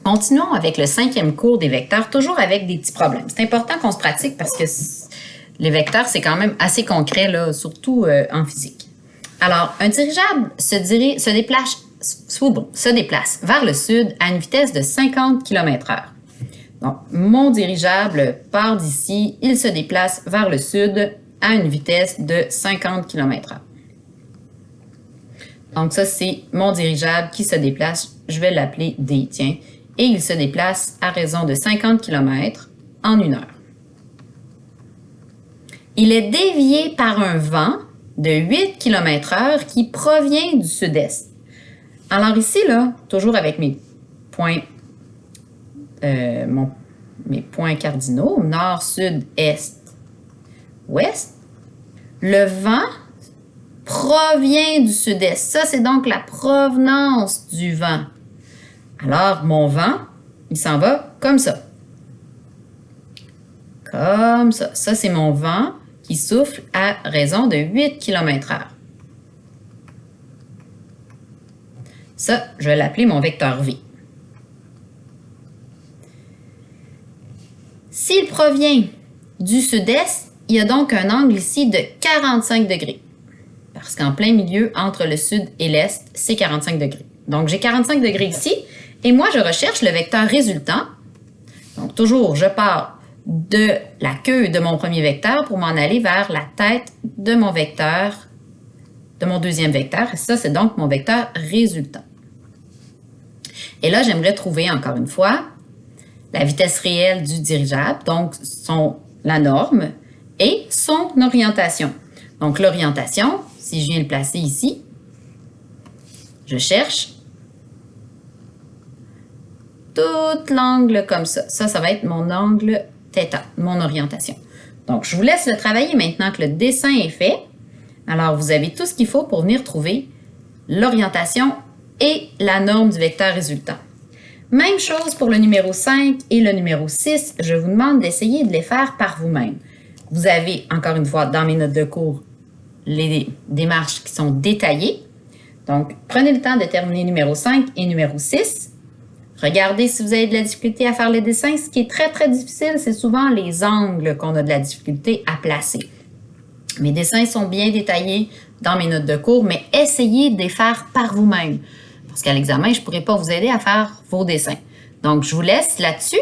Continuons avec le 5e cours des vecteurs, toujours avec des petits problèmes. C'est important qu'on se pratique parce que les vecteurs, c'est quand même assez concret, là, surtout en physique. Alors, un dirigeable se déplace vers le sud à une vitesse de 50 km/h. Donc, mon dirigeable part d'ici, il se déplace vers le sud à une vitesse de 50 km/h. Donc, ça, c'est mon dirigeable qui se déplace. Je vais l'appeler D, tiens. Et il se déplace à raison de 50 km en 1 heure. Il est dévié par un vent de 8 km/h qui provient du sud-est. Alors ici, là, toujours avec mes points, mes points cardinaux, nord, sud, est, ouest, le vent provient du sud-est. Ça, c'est donc la provenance du vent. Alors, mon vent, il s'en va comme ça. Comme ça. Ça, c'est mon vent qui souffle à raison de 8 km/h. Ça, je vais l'appeler mon vecteur V. S'il provient du sud-est, il y a donc un angle ici de 45 degrés. Parce qu'en plein milieu, entre le sud et l'est, c'est 45 degrés. Donc, j'ai 45 degrés ici. Et moi, je recherche le vecteur résultant. Donc, toujours, je pars de la queue de mon premier vecteur pour m'en aller vers la tête de mon vecteur, de mon deuxième vecteur. Et ça, c'est donc mon vecteur résultant. Et là, j'aimerais trouver, encore une fois, la vitesse réelle du dirigeable, donc la norme, et son orientation. Donc, l'orientation, si je viens le placer ici, je cherche tout l'angle comme ça. Ça va être mon angle θ, mon orientation. Donc, je vous laisse le travailler maintenant que le dessin est fait. Alors, vous avez tout ce qu'il faut pour venir trouver l'orientation et la norme du vecteur résultant. Même chose pour le numéro 5 et le numéro 6. Je vous demande d'essayer de les faire par vous-même. Vous avez, encore une fois, dans mes notes de cours, les démarches qui sont détaillées. Donc, prenez le temps de terminer numéro 5 et numéro 6. Regardez si vous avez de la difficulté à faire les dessins. Ce qui est très, très difficile, c'est souvent les angles qu'on a de la difficulté à placer. Mes dessins sont bien détaillés dans mes notes de cours, mais essayez de les faire par vous-même. Parce qu'à l'examen, je ne pourrai pas vous aider à faire vos dessins. Donc, je vous laisse là-dessus.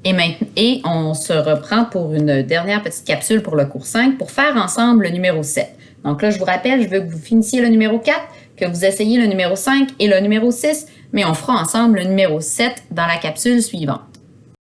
Et on se reprend pour une dernière petite capsule pour le cours 5 pour faire ensemble le numéro 7. Donc là, je vous rappelle, je veux que vous finissiez le numéro 4, que vous essayiez le numéro 5 et le numéro 6, mais on fera ensemble le numéro 7 dans la capsule suivante.